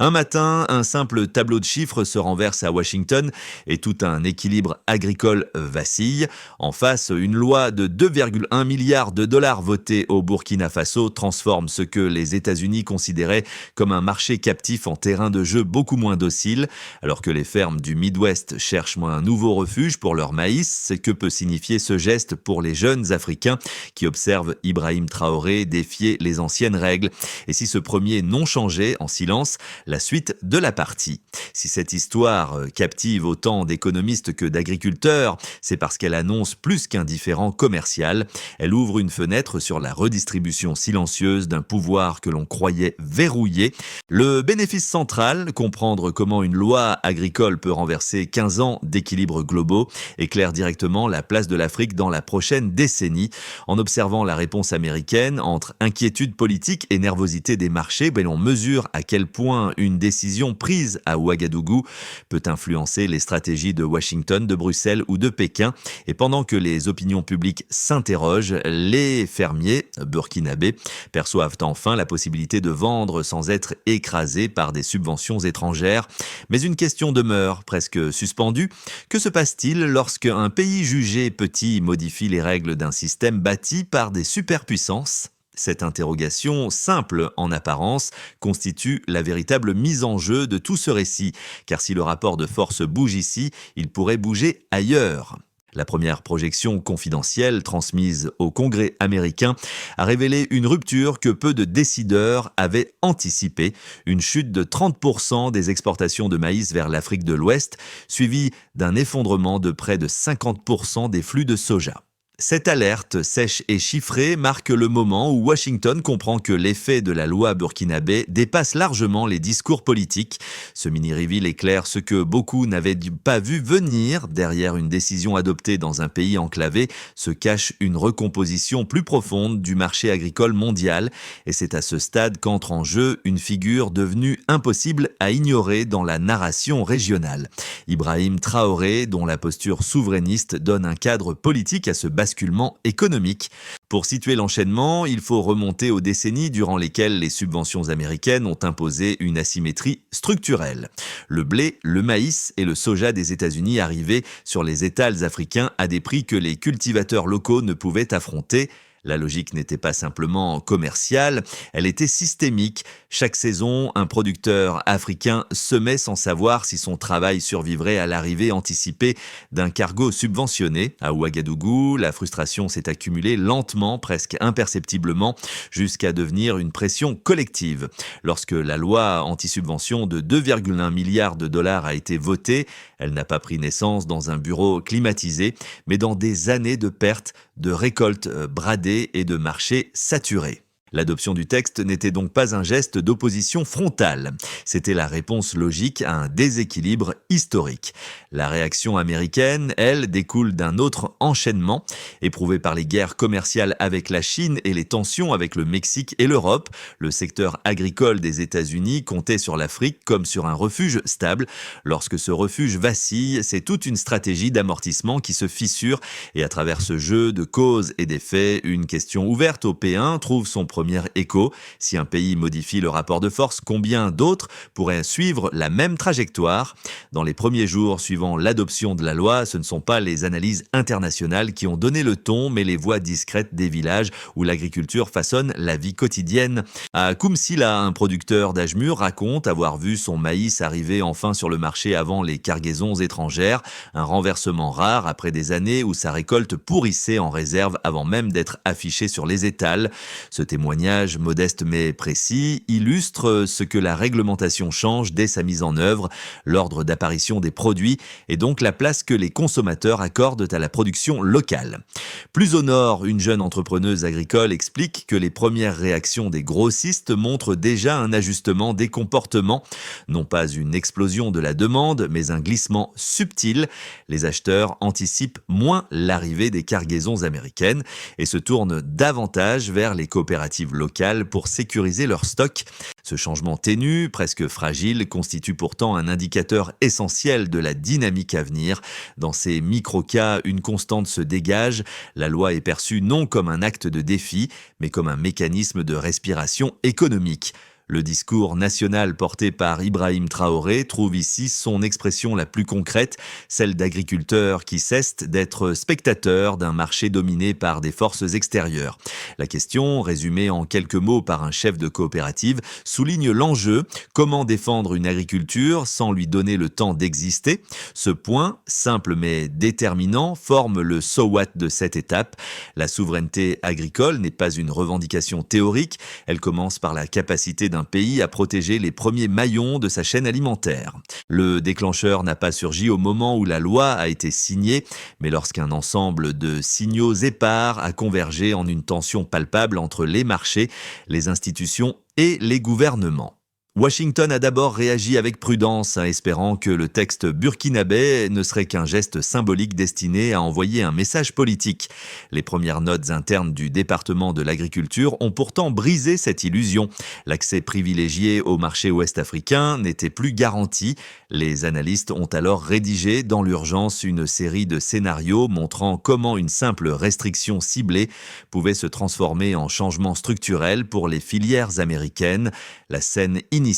Un matin, un simple tableau de chiffres se renverse à Washington et tout un équilibre agricole vacille. En face, une loi de 2,1 milliards de dollars votée au Burkina Faso transforme ce que les États-Unis considéraient comme un marché captif en terrain de jeu beaucoup moins docile. Alors que les fermes du Midwest cherchent un nouveau refuge pour leur maïs, que peut signifier ce geste pour les jeunes Africains qui observent Ibrahim Traoré défier les anciennes règles? Et si ce premier non changé en silence, la suite de la partie. Si cette histoire captive autant d'économistes que d'agriculteurs, c'est parce qu'elle annonce plus qu'un différend commercial. Elle ouvre une fenêtre sur la redistribution silencieuse d'un pouvoir que l'on croyait verrouillé. Le bénéfice central, comprendre comment une loi agricole peut renverser 15 ans d'équilibres globaux, éclaire directement la place de l'Afrique dans la prochaine décennie. En observant la réponse américaine entre inquiétude politique et nervosité des marchés, l'on mesure à quel point une décision prise à Ouagadougou peut influencer les stratégies de Washington, de Bruxelles ou de Pékin. Et pendant que les opinions publiques s'interrogent, les fermiers burkinabés perçoivent enfin la possibilité de vendre sans être écrasés par des subventions étrangères. Mais une question demeure, presque suspendue. Que se passe-t-il lorsque un pays jugé petit modifie les règles d'un système bâti par des superpuissances ? Cette interrogation, simple en apparence, constitue la véritable mise en jeu de tout ce récit, car si le rapport de force bouge ici, il pourrait bouger ailleurs. La première projection confidentielle transmise au Congrès américain a révélé une rupture que peu de décideurs avaient anticipée, une chute de 30% des exportations de maïs vers l'Afrique de l'Ouest, suivie d'un effondrement de près de 50% des flux de soja. Cette alerte sèche et chiffrée marque le moment où Washington comprend que l'effet de la loi burkinabé dépasse largement les discours politiques. Ce mini-reveal éclaire ce que beaucoup n'avaient pas vu venir. Derrière une décision adoptée dans un pays enclavé se cache une recomposition plus profonde du marché agricole mondial. Et c'est à ce stade qu'entre en jeu une figure devenue impossible à ignorer dans la narration régionale. Ibrahim Traoré, dont la posture souverainiste donne un cadre politique à ce basculement économique. Pour situer l'enchaînement, il faut remonter aux décennies durant lesquelles les subventions américaines ont imposé une asymétrie structurelle. Le blé, le maïs et le soja des États-Unis arrivaient sur les étals africains à des prix que les cultivateurs locaux ne pouvaient affronter. La logique n'était pas simplement commerciale, elle était systémique. Chaque saison, un producteur africain semait sans savoir si son travail survivrait à l'arrivée anticipée d'un cargo subventionné. À Ouagadougou, la frustration s'est accumulée lentement, presque imperceptiblement, jusqu'à devenir une pression collective. Lorsque la loi anti-subvention de 2,1 milliards de dollars a été votée, elle n'a pas pris naissance dans un bureau climatisé, mais dans des années de pertes, de récoltes bradées et de marchés saturés. L'adoption du texte n'était donc pas un geste d'opposition frontale. C'était la réponse logique à un déséquilibre historique. La réaction américaine, elle, découle d'un autre enchaînement. Éprouvé par les guerres commerciales avec la Chine et les tensions avec le Mexique et l'Europe, le secteur agricole des États-Unis comptait sur l'Afrique comme sur un refuge stable. Lorsque ce refuge vacille, c'est toute une stratégie d'amortissement qui se fissure. Et à travers ce jeu de causes et d'effets, une question ouverte au P1 trouve son premier écho. Si un pays modifie le rapport de force, combien d'autres pourraient suivre la même trajectoire? Dans les premiers jours suivant l'adoption de la loi, ce ne sont pas les analyses internationales qui ont donné le ton, mais les voix discrètes des villages où l'agriculture façonne la vie quotidienne. À Koumsila, un producteur d'âge mûr raconte avoir vu son maïs arriver enfin sur le marché avant les cargaisons étrangères, un renversement rare après des années où sa récolte pourrissait en réserve avant même d'être affichée sur les étals. Ce témoignage, modeste mais précis, illustre ce que la réglementation change dès sa mise en œuvre, l'ordre d'apparition des produits et donc la place que les consommateurs accordent à la production locale. Plus au nord, une jeune entrepreneuse agricole explique que les premières réactions des grossistes montrent déjà un ajustement des comportements, non pas une explosion de la demande, mais un glissement subtil. Les acheteurs anticipent moins l'arrivée des cargaisons américaines et se tournent davantage vers les coopératives locales pour sécuriser leur stock. Ce changement ténu, presque fragile, constitue pourtant un indicateur essentiel de la dynamique à venir. Dans ces micro-cas, une constante se dégage. La loi est perçue non comme un acte de défi, mais comme un mécanisme de respiration économique. Le discours national porté par Ibrahim Traoré trouve ici son expression la plus concrète, celle d'agriculteurs qui cessent d'être spectateurs d'un marché dominé par des forces extérieures. La question, résumée en quelques mots par un chef de coopérative, souligne l'enjeu: comment défendre une agriculture sans lui donner le temps d'exister? Ce point, simple mais déterminant, forme le so what de cette étape. La souveraineté agricole n'est pas une revendication théorique, elle commence par la capacité d'un pays à protéger les premiers maillons de sa chaîne alimentaire. Le déclencheur n'a pas surgi au moment où la loi a été signée, mais lorsqu'un ensemble de signaux épars a convergé en une tension palpable entre les marchés, les institutions et les gouvernements. Washington a d'abord réagi avec prudence, espérant que le texte burkinabé ne serait qu'un geste symbolique destiné à envoyer un message politique. Les premières notes internes du département de l'agriculture ont pourtant brisé cette illusion. L'accès privilégié au marché ouest-africain n'était plus garanti. Les analystes ont alors rédigé dans l'urgence une série de scénarios montrant comment une simple restriction ciblée pouvait se transformer en changement structurel pour les filières américaines. La scène initiale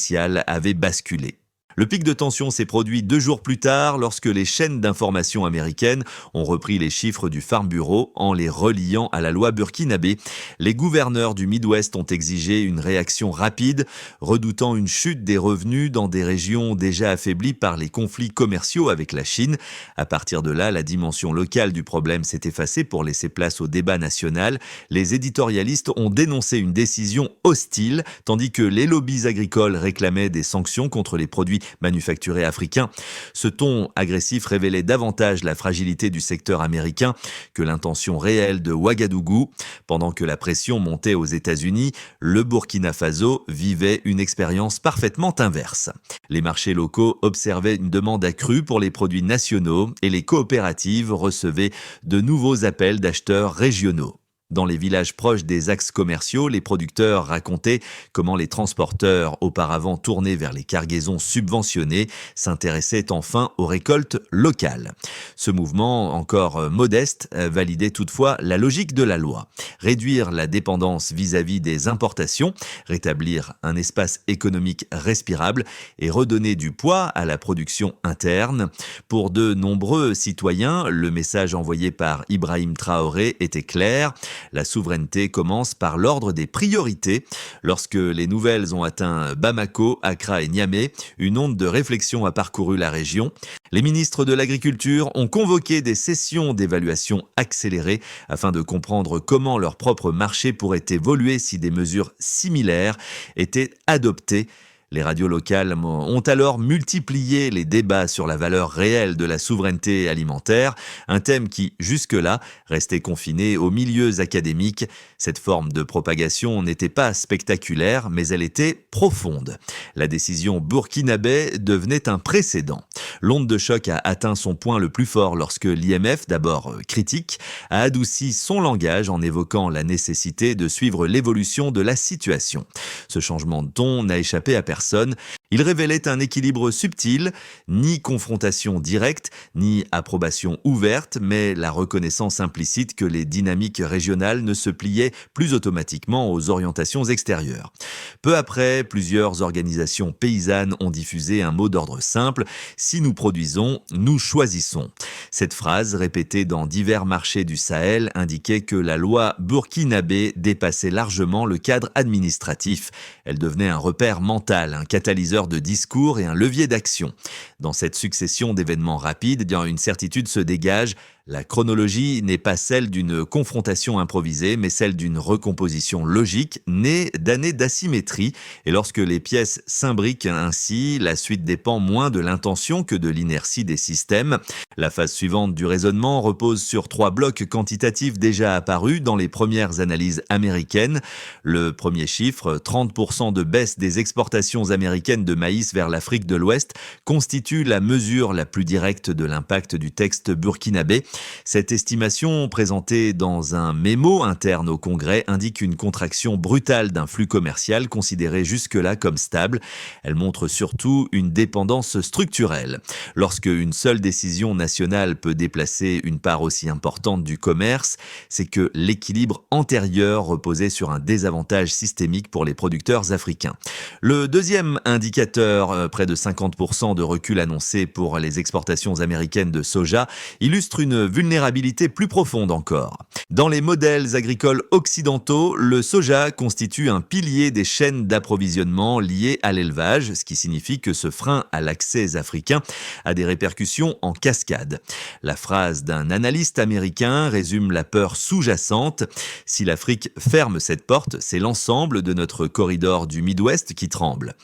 avait basculé. Le pic de tension s'est produit 2 jours plus tard lorsque les chaînes d'information américaines ont repris les chiffres du Farm Bureau en les reliant à la loi burkinabé. Les gouverneurs du Midwest ont exigé une réaction rapide, redoutant une chute des revenus dans des régions déjà affaiblies par les conflits commerciaux avec la Chine. À partir de là, la dimension locale du problème s'est effacée pour laisser place au débat national. Les éditorialistes ont dénoncé une décision hostile, tandis que les lobbies agricoles réclamaient des sanctions contre les produits manufacturés africains. Ce ton agressif révélait davantage la fragilité du secteur américain que l'intention réelle de Ouagadougou. Pendant que la pression montait aux États-Unis, le Burkina Faso vivait une expérience parfaitement inverse. Les marchés locaux observaient une demande accrue pour les produits nationaux et les coopératives recevaient de nouveaux appels d'acheteurs régionaux. Dans les villages proches des axes commerciaux, les producteurs racontaient comment les transporteurs, auparavant tournés vers les cargaisons subventionnées, s'intéressaient enfin aux récoltes locales. Ce mouvement, encore modeste, validait toutefois la logique de la loi. Réduire la dépendance vis-à-vis des importations, rétablir un espace économique respirable et redonner du poids à la production interne. Pour de nombreux citoyens, le message envoyé par Ibrahim Traoré était clair. La souveraineté commence par l'ordre des priorités. Lorsque les nouvelles ont atteint Bamako, Accra et Niamey, une onde de réflexion a parcouru la région. Les ministres de l'Agriculture ont convoqué des sessions d'évaluation accélérées afin de comprendre comment leur propre marché pourrait évoluer si des mesures similaires étaient adoptées. Les radios locales ont alors multiplié les débats sur la valeur réelle de la souveraineté alimentaire, un thème qui, jusque-là, restait confiné aux milieux académiques. Cette forme de propagation n'était pas spectaculaire, mais elle était profonde. La décision burkinabé devenait un précédent. L'onde de choc a atteint son point le plus fort lorsque l'IMF, d'abord critique, a adouci son langage en évoquant la nécessité de suivre l'évolution de la situation. Ce changement de ton n'a échappé à personne. Il révélait un équilibre subtil, ni confrontation directe, ni approbation ouverte, mais la reconnaissance implicite que les dynamiques régionales ne se pliaient plus automatiquement aux orientations extérieures. Peu après, plusieurs organisations paysannes ont diffusé un mot d'ordre simple: si nous produisons, nous choisissons. Cette phrase, répétée dans divers marchés du Sahel, indiquait que la loi burkinabé dépassait largement le cadre administratif. Elle devenait un repère mental, un catalyseur de discours et un levier d'action. Dans cette succession d'événements rapides, une certitude se dégage: la chronologie n'est pas celle d'une confrontation improvisée, mais celle d'une recomposition logique née d'années d'asymétrie. Et lorsque les pièces s'imbriquent ainsi, la suite dépend moins de l'intention que de l'inertie des systèmes. La phase suivante du raisonnement repose sur 3 blocs quantitatifs déjà apparus dans les premières analyses américaines. Le premier chiffre, 30% de baisse des exportations américaines de maïs vers l'Afrique de l'Ouest, constitue la mesure la plus directe de l'impact du texte burkinabé. Cette estimation, présentée dans un mémo interne au Congrès, indique une contraction brutale d'un flux commercial considéré jusque-là comme stable. Elle montre surtout une dépendance structurelle. Lorsque une seule décision nationale peut déplacer une part aussi importante du commerce, c'est que l'équilibre antérieur reposait sur un désavantage systémique pour les producteurs africains. Le deuxième indicateur, près de 50% de recul annoncé pour les exportations américaines de soja, illustre une vulnérabilité plus profonde encore. Dans les modèles agricoles occidentaux, le soja constitue un pilier des chaînes d'approvisionnement liées à l'élevage, ce qui signifie que ce frein à l'accès africain a des répercussions en cascade. La phrase d'un analyste américain résume la peur sous-jacente. Si l'Afrique ferme cette porte, c'est l'ensemble de notre corridor du Midwest qui tremble.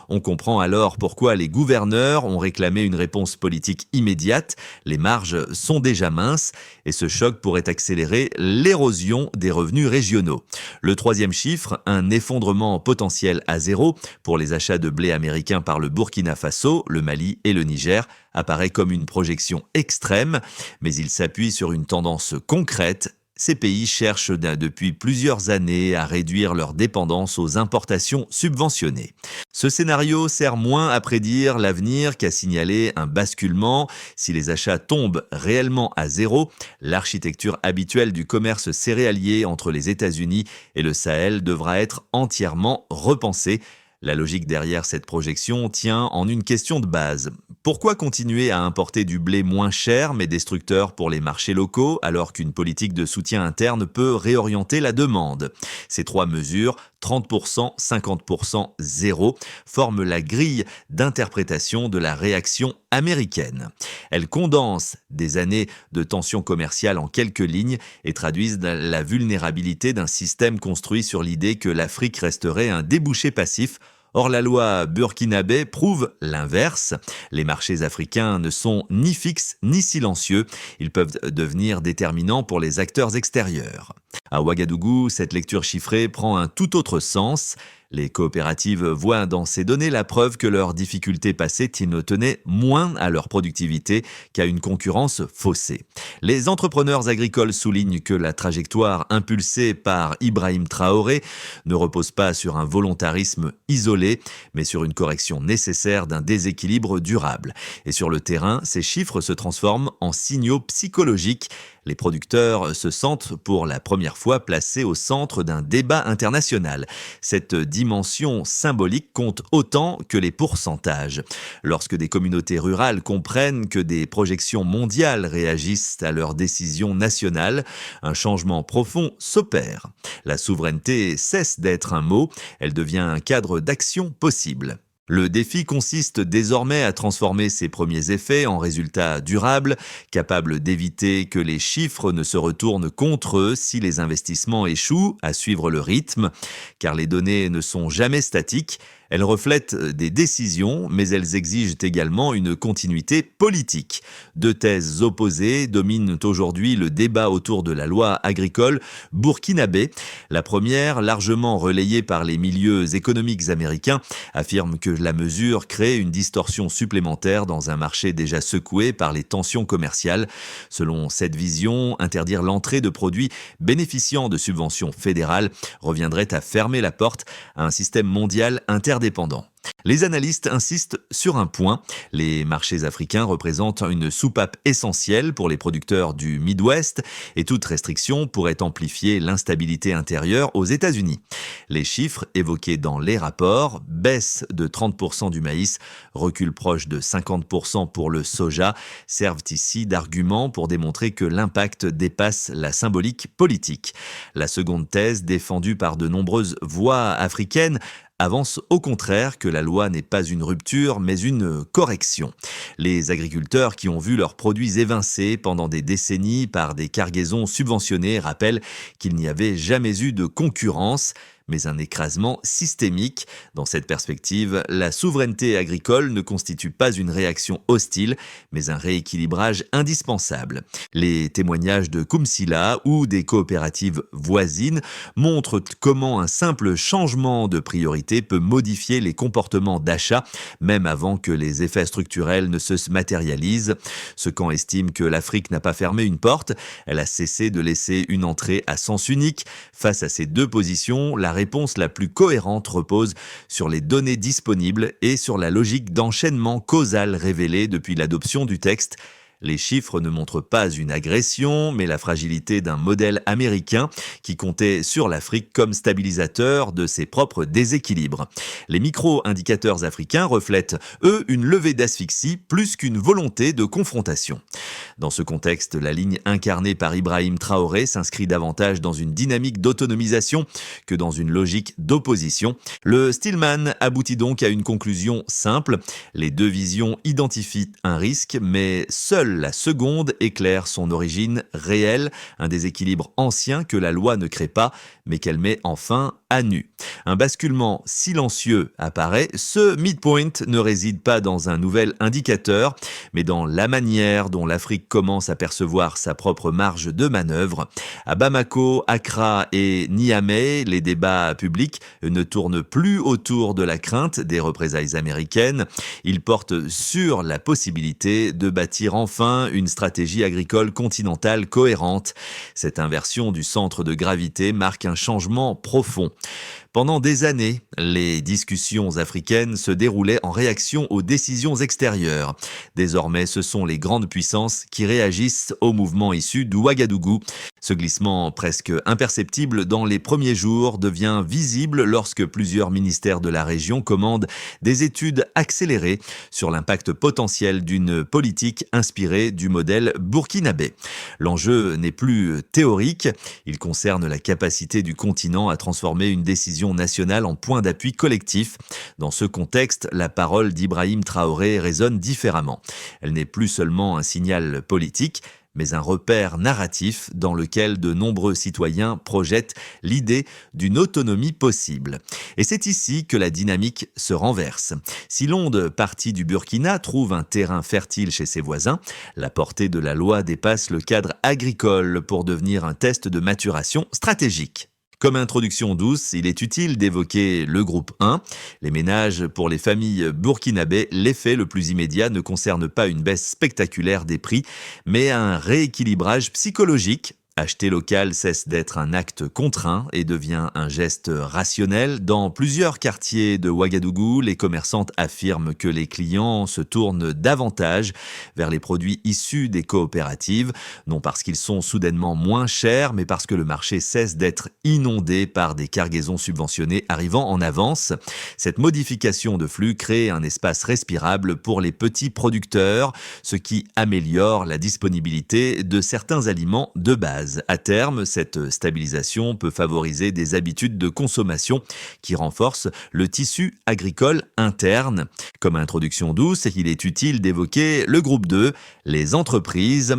On comprend alors pourquoi les gouverneurs ont réclamé une réponse politique immédiate. Les marges sont déjà minces et ce choc pourrait accélérer l'érosion des revenus régionaux. Le troisième chiffre, un effondrement potentiel à zéro pour les achats de blé américain par le Burkina Faso, le Mali et le Niger, apparaît comme une projection extrême, mais il s'appuie sur une tendance concrète. Ces pays cherchent depuis plusieurs années à réduire leur dépendance aux importations subventionnées. Ce scénario sert moins à prédire l'avenir qu'à signaler un basculement. Si les achats tombent réellement à zéro, l'architecture habituelle du commerce céréalier entre les États-Unis et le Sahel devra être entièrement repensée. La logique derrière cette projection tient en une question de base. Pourquoi continuer à importer du blé moins cher mais destructeur pour les marchés locaux alors qu'une politique de soutien interne peut réorienter la demande ? Ces trois mesures, 30%, 50%, 0, forment la grille d'interprétation de la réaction américaine. Elles condensent des années de tensions commerciales en quelques lignes et traduisent la vulnérabilité d'un système construit sur l'idée que l'Afrique resterait un débouché passif. Or, la loi burkinabé prouve l'inverse. Les marchés africains ne sont ni fixes ni silencieux. Ils peuvent devenir déterminants pour les acteurs extérieurs. À Ouagadougou, cette lecture chiffrée prend un tout autre sens. Les coopératives voient dans ces données la preuve que leurs difficultés passées tenaient moins à leur productivité qu'à une concurrence faussée. Les entrepreneurs agricoles soulignent que la trajectoire impulsée par Ibrahim Traoré ne repose pas sur un volontarisme isolé, mais sur une correction nécessaire d'un déséquilibre durable. Et sur le terrain, ces chiffres se transforment en signaux psychologiques. Les producteurs se sentent pour la première fois placés au centre d'un débat international. Cette dimension symbolique compte autant que les pourcentages. Lorsque des communautés rurales comprennent que des projections mondiales réagissent à leurs décisions nationales, un changement profond s'opère. La souveraineté cesse d'être un mot, elle devient un cadre d'action possible. Le défi consiste désormais à transformer ces premiers effets en résultats durables, capables d'éviter que les chiffres ne se retournent contre eux si les investissements échouent à suivre le rythme, car les données ne sont jamais statiques. Elles reflètent des décisions, mais elles exigent également une continuité politique. Deux thèses opposées dominent aujourd'hui le débat autour de la loi agricole burkinabé. La première, largement relayée par les milieux économiques américains, affirme que la mesure crée une distorsion supplémentaire dans un marché déjà secoué par les tensions commerciales. Selon cette vision, interdire l'entrée de produits bénéficiant de subventions fédérales reviendrait à fermer la porte à un système mondial interdépendant. Les analystes insistent sur un point, les marchés africains représentent une soupape essentielle pour les producteurs du Midwest et toute restriction pourrait amplifier l'instabilité intérieure aux États-Unis. Les chiffres évoqués dans les rapports, baisse de 30% du maïs, recul proche de 50% pour le soja, servent ici d'argument pour démontrer que l'impact dépasse la symbolique politique. La seconde thèse, défendue par de nombreuses voix africaines, avance au contraire que la loi n'est pas une rupture, mais une correction. Les agriculteurs qui ont vu leurs produits évincés pendant des décennies par des cargaisons subventionnées rappellent qu'il n'y avait jamais eu de concurrence, mais un écrasement systémique. Dans cette perspective, la souveraineté agricole ne constitue pas une réaction hostile, mais un rééquilibrage indispensable. Les témoignages de Kumsila ou des coopératives voisines montrent comment un simple changement de priorité peut modifier les comportements d'achat, même avant que les effets structurels ne se matérialisent. Ce camp estime que l'Afrique n'a pas fermé une porte, elle a cessé de laisser une entrée à sens unique. Face à ces deux positions, la réponse la plus cohérente repose sur les données disponibles et sur la logique d'enchaînement causal révélée depuis l'adoption du texte. Les chiffres ne montrent pas une agression, mais la fragilité d'un modèle américain qui comptait sur l'Afrique comme stabilisateur de ses propres déséquilibres. Les micro-indicateurs africains reflètent, eux, une levée d'asphyxie plus qu'une volonté de confrontation. Dans ce contexte, la ligne incarnée par Ibrahim Traoré s'inscrit davantage dans une dynamique d'autonomisation que dans une logique d'opposition. Le Stillman aboutit donc à une conclusion simple. Les deux visions identifient un risque, mais seule la seconde éclaire son origine réelle, un déséquilibre ancien que la loi ne crée pas, mais qu'elle met enfin à nu. Un basculement silencieux apparaît. Ce midpoint ne réside pas dans un nouvel indicateur, mais dans la manière dont l'Afrique commence à percevoir sa propre marge de manœuvre. À Bamako, Accra et Niamey, les débats publics ne tournent plus autour de la crainte des représailles américaines. Ils portent sur la possibilité de bâtir enfin une stratégie agricole continentale cohérente. Cette inversion du centre de gravité marque un changement profond. Pendant des années, les discussions africaines se déroulaient en réaction aux décisions extérieures. Désormais, ce sont les grandes puissances qui réagissent au mouvement issu d'Ouagadougou. Ce glissement presque imperceptible dans les premiers jours devient visible lorsque plusieurs ministères de la région commandent des études accélérées sur l'impact potentiel d'une politique inspirée du modèle burkinabé. L'enjeu n'est plus théorique, il concerne la capacité du continent à transformer une décision nationale en point d'appui collectif. Dans ce contexte, la parole d'Ibrahim Traoré résonne différemment. Elle n'est plus seulement un signal politique, mais un repère narratif dans lequel de nombreux citoyens projettent l'idée d'une autonomie possible. Et c'est ici que la dynamique se renverse. Si l'onde partie du Burkina trouve un terrain fertile chez ses voisins, la portée de la loi dépasse le cadre agricole pour devenir un test de maturation stratégique. Comme introduction douce, il est utile d'évoquer le groupe 1. Les ménages pour les familles burkinabées, l'effet le plus immédiat ne concerne pas une baisse spectaculaire des prix, mais un rééquilibrage psychologique. Acheter local cesse d'être un acte contraint et devient un geste rationnel. Dans plusieurs quartiers de Ouagadougou, les commerçantes affirment que les clients se tournent davantage vers les produits issus des coopératives, non parce qu'ils sont soudainement moins chers, mais parce que le marché cesse d'être inondé par des cargaisons subventionnées arrivant en avance. Cette modification de flux crée un espace respirable pour les petits producteurs, ce qui améliore la disponibilité de certains aliments de base. À terme, cette stabilisation peut favoriser des habitudes de consommation qui renforcent le tissu agricole interne. Comme introduction douce, il est utile d'évoquer le groupe 2, les entreprises.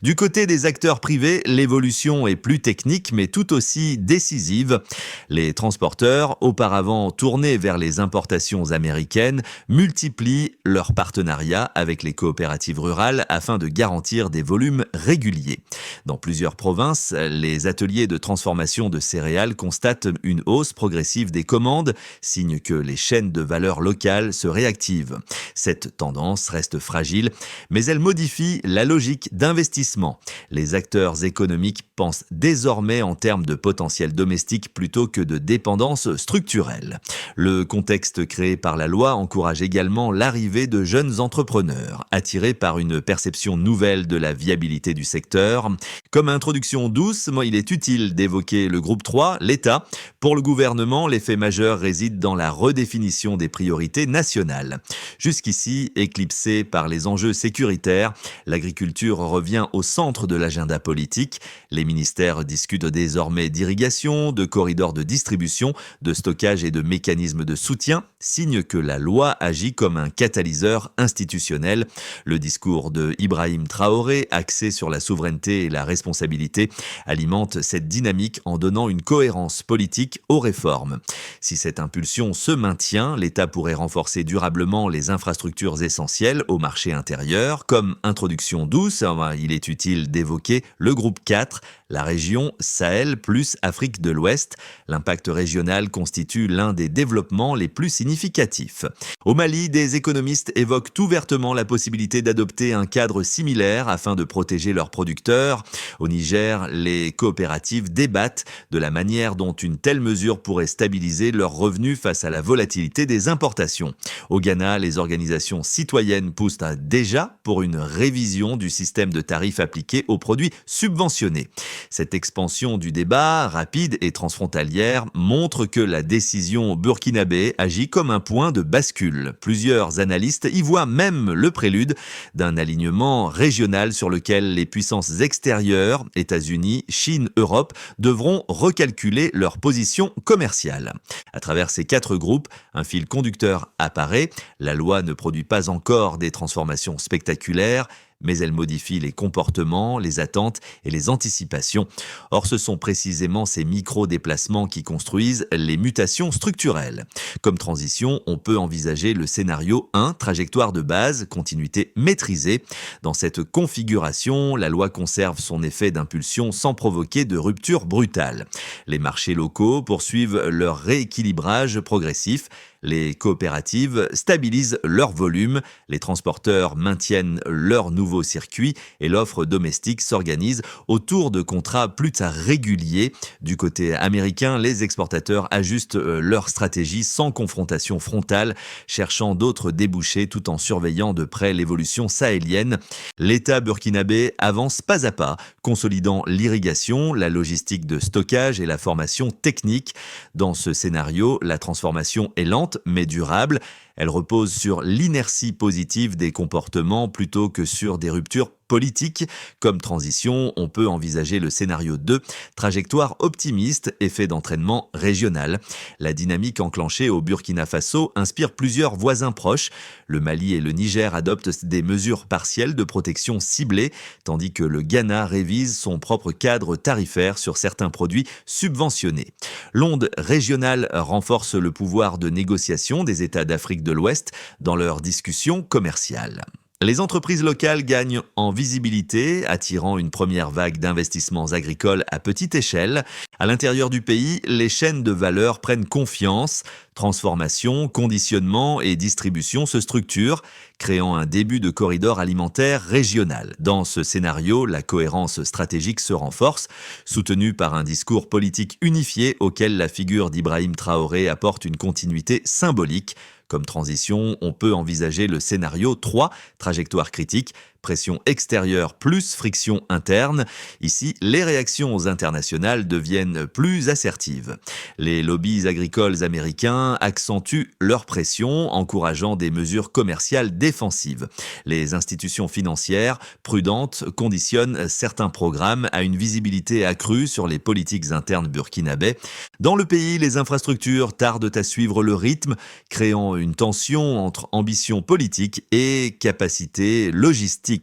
Du côté des acteurs privés, l'évolution est plus technique mais tout aussi décisive. Les transporteurs, auparavant tournés vers les importations américaines, multiplient leurs partenariats avec les coopératives rurales afin de garantir des volumes réguliers. Dans plusieurs provinces, les ateliers de transformation de céréales constatent une hausse progressive des commandes, signe que les chaînes de valeur locales se réactivent. Cette tendance reste fragile, mais elle modifie la logique d'investissement. Les acteurs économiques pensent désormais en termes de potentiel domestique plutôt que de dépendance structurelle. Le contexte créé par la loi encourage également l'arrivée de jeunes entrepreneurs, attirés par une perception nouvelle de la viabilité du secteur. Comme introduction douce, il est utile d'évoquer le groupe 3, l'État. Pour le gouvernement, l'effet majeur réside dans la redéfinition des priorités nationales. Jusqu'ici, éclipsée par les enjeux sécuritaires, l'agriculture revient au centre de l'agenda politique. Les ministères discutent désormais d'irrigation, de corridors de distribution, de stockage et de mécanismes de soutien, signe que la loi agit comme un catalyseur institutionnel. Le discours de Ibrahim Traoré, axé sur la souveraineté et la responsabilité stabilité, alimente cette dynamique en donnant une cohérence politique aux réformes. Si cette impulsion se maintient, l'État pourrait renforcer durablement les infrastructures essentielles au marché intérieur, comme introduction douce. Il est utile d'évoquer le groupe 4, la région Sahel plus Afrique de l'Ouest. L'impact régional constitue l'un des développements les plus significatifs. Au Mali, des économistes évoquent ouvertement la possibilité d'adopter un cadre similaire afin de protéger leurs producteurs. Au Niger, les coopératives débattent de la manière dont une telle mesure pourrait stabiliser leurs revenus face à la volatilité des importations. Au Ghana, les organisations citoyennes poussent déjà pour une révision du système de tarifs appliqués aux produits subventionnés. Cette expansion du débat, rapide et transfrontalière, montre que la décision burkinabé agit comme un point de bascule. Plusieurs analystes y voient même le prélude d'un alignement régional sur lequel les puissances extérieures, États-Unis, Chine, Europe, devront recalculer leur position commerciale. À travers ces 4 groupes, un fil conducteur apparaît. La loi ne produit pas encore des transformations spectaculaires, mais elle modifie les comportements, les attentes et les anticipations. Or, ce sont précisément ces micro-déplacements qui construisent les mutations structurelles. Comme transition, on peut envisager le scénario 1, trajectoire de base, continuité maîtrisée. Dans cette configuration, la loi conserve son effet d'impulsion sans provoquer de rupture brutale. Les marchés locaux poursuivent leur rééquilibrage progressif. Les coopératives stabilisent leur volume, les transporteurs maintiennent leur nouveau circuit et l'offre domestique s'organise autour de contrats plus tard réguliers. Du côté américain, les exportateurs ajustent leur stratégie sans confrontation frontale, cherchant d'autres débouchés tout en surveillant de près l'évolution sahélienne. L'État burkinabé avance pas à pas, consolidant l'irrigation, la logistique de stockage et la formation technique. Dans ce scénario, la transformation est lente mais durable. Elle repose sur l'inertie positive des comportements plutôt que sur des ruptures politiques. Comme transition, on peut envisager le scénario 2, trajectoire optimiste, effet d'entraînement régional. La dynamique enclenchée au Burkina Faso inspire plusieurs voisins proches. Le Mali et le Niger adoptent des mesures partielles de protection ciblées, tandis que le Ghana révise son propre cadre tarifaire sur certains produits subventionnés. L'onde régionale renforce le pouvoir de négociation des États d'Afrique de l'Ouest dans leurs discussions commerciales. Les entreprises locales gagnent en visibilité, attirant une première vague d'investissements agricoles à petite échelle. À l'intérieur du pays, les chaînes de valeur prennent confiance. Transformation, conditionnement et distribution se structurent, créant un début de corridor alimentaire régional. Dans ce scénario, la cohérence stratégique se renforce, soutenue par un discours politique unifié auquel la figure d'Ibrahim Traoré apporte une continuité symbolique. Comme transition, on peut envisager le scénario 3, trajectoire critique, pression extérieure plus friction interne. Ici, les réactions internationales deviennent plus assertives. Les lobbies agricoles américains accentuent leur pression, encourageant des mesures commerciales défensives. Les institutions financières, prudentes, conditionnent certains programmes à une visibilité accrue sur les politiques internes burkinabais. Dans le pays, les infrastructures tardent à suivre le rythme, créant une tension entre ambition politique et capacité logistique.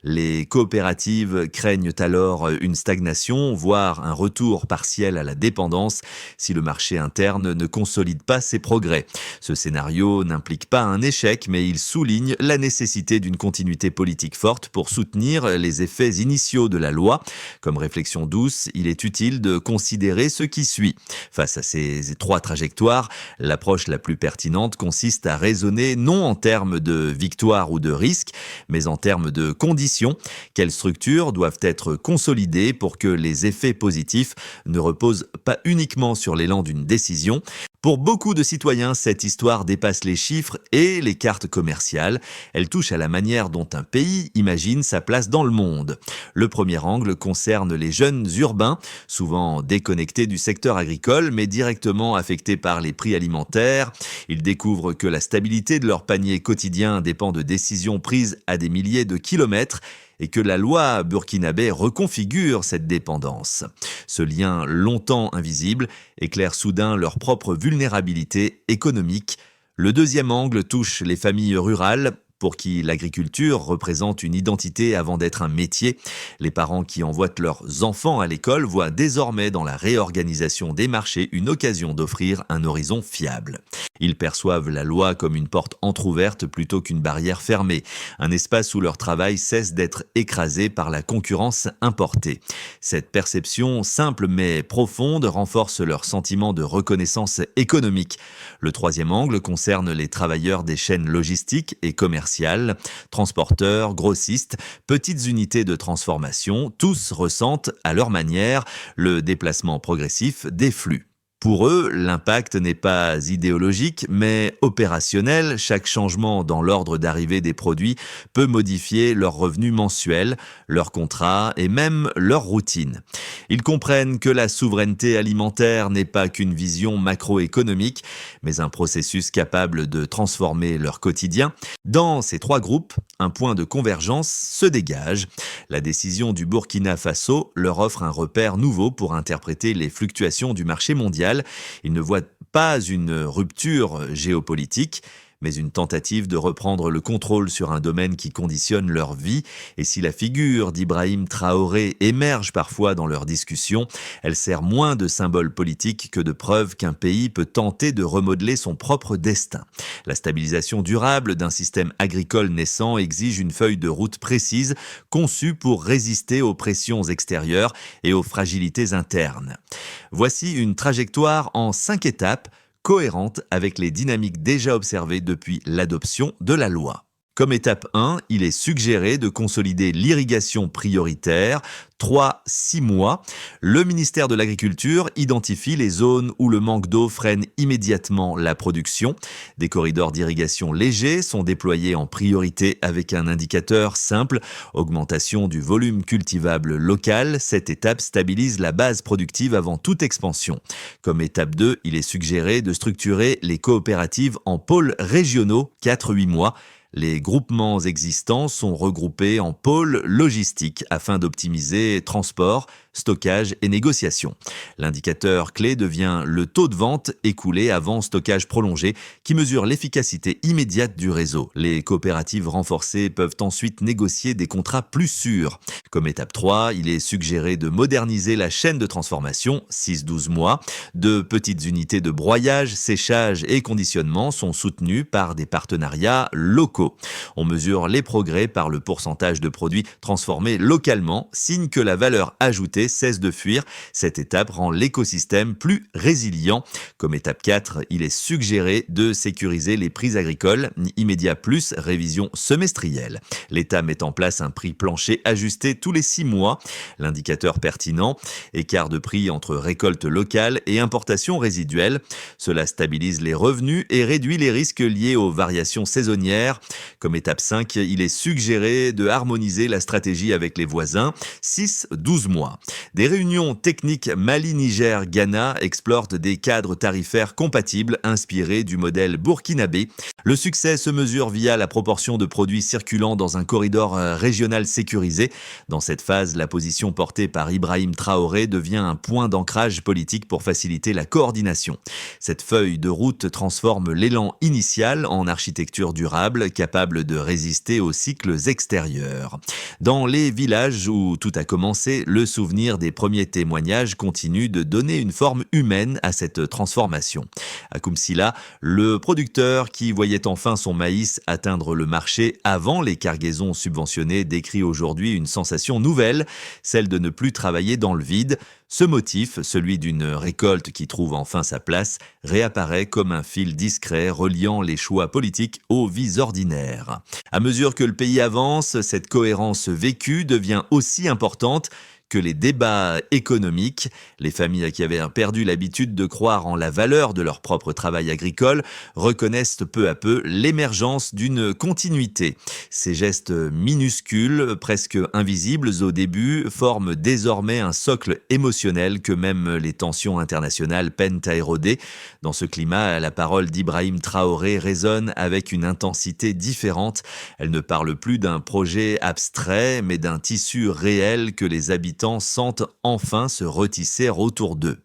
Les coopératives craignent alors une stagnation, voire un retour partiel à la dépendance si le marché interne ne consolide pas ses progrès. Ce scénario n'implique pas un échec, mais il souligne la nécessité d'une continuité politique forte pour soutenir les effets initiaux de la loi. Comme réflexion douce, il est utile de considérer ce qui suit. Face à ces 3 trajectoires, l'approche la plus pertinente consiste à raisonner non en termes de victoire ou de risque, mais en termes de conditions. Quelles structures doivent être consolidées pour que les effets positifs ne reposent pas uniquement sur l'élan d'une décision? Pour beaucoup de citoyens, cette histoire dépasse les chiffres et les cartes commerciales. Elle touche à la manière dont un pays imagine sa place dans le monde. Le premier angle concerne les jeunes urbains, souvent déconnectés du secteur agricole, mais directement affectés par les prix alimentaires. Ils découvrent que la stabilité de leur panier quotidien dépend de décisions prises à des milliers de kilomètres et que la loi burkinabé reconfigure cette dépendance. Ce lien longtemps invisible éclaire soudain leur propre vulnérabilité économique. Le deuxième angle touche les familles rurales, pour qui l'agriculture représente une identité avant d'être un métier. Les parents qui envoient leurs enfants à l'école voient désormais dans la réorganisation des marchés une occasion d'offrir un horizon fiable. Ils perçoivent la loi comme une porte entrouverte plutôt qu'une barrière fermée, un espace où leur travail cesse d'être écrasé par la concurrence importée. Cette perception simple mais profonde renforce leur sentiment de reconnaissance économique. Le troisième angle concerne les travailleurs des chaînes logistiques et commerciales, transporteurs, grossistes, petites unités de transformation, tous ressentent à leur manière le déplacement progressif des flux. Pour eux, l'impact n'est pas idéologique, mais opérationnel. Chaque changement dans l'ordre d'arrivée des produits peut modifier leurs revenus mensuels, leurs contrats et même leur routine. Ils comprennent que la souveraineté alimentaire n'est pas qu'une vision macroéconomique, mais un processus capable de transformer leur quotidien. Dans ces trois groupes, un point de convergence se dégage. La décision du Burkina Faso leur offre un repère nouveau pour interpréter les fluctuations du marché mondial. Ils ne voient pas une rupture géopolitique, mais une tentative de reprendre le contrôle sur un domaine qui conditionne leur vie. Et si la figure d'Ibrahim Traoré émerge parfois dans leurs discussions, elle sert moins de symbole politique que de preuve qu'un pays peut tenter de remodeler son propre destin. La stabilisation durable d'un système agricole naissant exige une feuille de route précise, conçue pour résister aux pressions extérieures et aux fragilités internes. Voici une trajectoire en 5 étapes, cohérente avec les dynamiques déjà observées depuis l'adoption de la loi. Comme étape 1, il est suggéré de consolider l'irrigation prioritaire, 3-6 mois. Le ministère de l'Agriculture identifie les zones où le manque d'eau freine immédiatement la production. Des corridors d'irrigation légers sont déployés en priorité avec un indicateur simple, augmentation du volume cultivable local. Cette étape stabilise la base productive avant toute expansion. Comme étape 2, il est suggéré de structurer les coopératives en pôles régionaux, 4-8 mois. Les groupements existants sont regroupés en pôles logistiques afin d'optimiser transport, stockage et négociation. L'indicateur clé devient le taux de vente écoulé avant stockage prolongé qui mesure l'efficacité immédiate du réseau. Les coopératives renforcées peuvent ensuite négocier des contrats plus sûrs. Comme étape 3, il est suggéré de moderniser la chaîne de transformation, 6-12 mois. De petites unités de broyage, séchage et conditionnement sont soutenues par des partenariats locaux. On mesure les progrès par le pourcentage de produits transformés localement, signe que la valeur ajoutée cesse de fuir. Cette étape rend l'écosystème plus résilient. Comme étape 4, il est suggéré de sécuriser les prix agricoles, immédiat plus révision semestrielle. L'État met en place un prix plancher ajusté tous les 6 mois. L'indicateur pertinent, écart de prix entre récolte locale et importation résiduelle. Cela stabilise les revenus et réduit les risques liés aux variations saisonnières. Comme étape 5, il est suggéré de harmoniser la stratégie avec les voisins, 6-12 mois. Des réunions techniques Mali, Niger, Ghana explorent des cadres tarifaires compatibles inspirés du modèle burkinabé. Le succès se mesure via la proportion de produits circulant dans un corridor régional sécurisé. Dans cette phase, la position portée par Ibrahim Traoré devient un point d'ancrage politique pour faciliter la coordination. Cette feuille de route transforme l'élan initial en architecture durable, capable de résister aux cycles extérieurs. Dans les villages où tout a commencé, le souvenir des premiers témoignages continue de donner une forme humaine à cette transformation. À Koumsila, le producteur qui voyait enfin son maïs atteindre le marché avant les cargaisons subventionnées décrit aujourd'hui une sensation nouvelle, celle de ne plus travailler dans le vide. Ce motif, celui d'une récolte qui trouve enfin sa place, réapparaît comme un fil discret reliant les choix politiques aux vies ordinaires. À mesure que le pays avance, cette cohérence vécue devient aussi importante que les débats économiques. Les familles qui avaient perdu l'habitude de croire en la valeur de leur propre travail agricole reconnaissent peu à peu l'émergence d'une continuité. Ces gestes minuscules, presque invisibles au début, forment désormais un socle émotionnel que même les tensions internationales peinent à éroder. Dans ce climat, la parole d'Ibrahim Traoré résonne avec une intensité différente. Elle ne parle plus d'un projet abstrait, mais d'un tissu réel que les habitants habitants sentent enfin se retisser autour d'eux.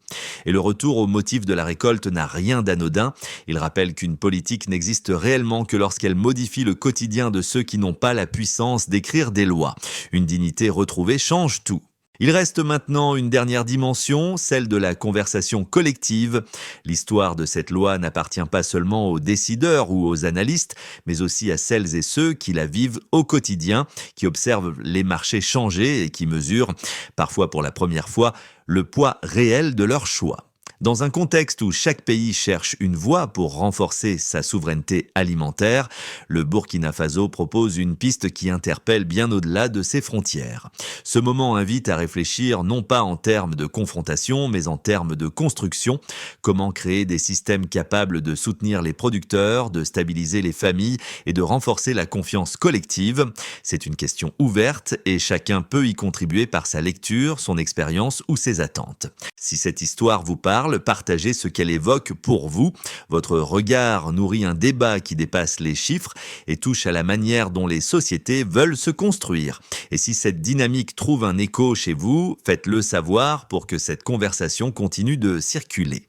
Et le retour au motif de la récolte n'a rien d'anodin. Il rappelle qu'une politique n'existe réellement que lorsqu'elle modifie le quotidien de ceux qui n'ont pas la puissance d'écrire des lois. Une dignité retrouvée change tout. Il reste maintenant une dernière dimension, celle de la conversation collective. L'histoire de cette loi n'appartient pas seulement aux décideurs ou aux analystes, mais aussi à celles et ceux qui la vivent au quotidien, qui observent les marchés changer et qui mesurent, parfois pour la première fois, le poids réel de leurs choix. Dans un contexte où chaque pays cherche une voie pour renforcer sa souveraineté alimentaire, le Burkina Faso propose une piste qui interpelle bien au-delà de ses frontières. Ce moment invite à réfléchir non pas en termes de confrontation, mais en termes de construction. Comment créer des systèmes capables de soutenir les producteurs, de stabiliser les familles et de renforcer la confiance collective? C'est une question ouverte et chacun peut y contribuer par sa lecture, son expérience ou ses attentes. Si cette histoire vous parle, partagez ce qu'elle évoque pour vous. Votre regard nourrit un débat qui dépasse les chiffres et touche à la manière dont les sociétés veulent se construire. Et si cette dynamique trouve un écho chez vous, faites-le savoir pour que cette conversation continue de circuler.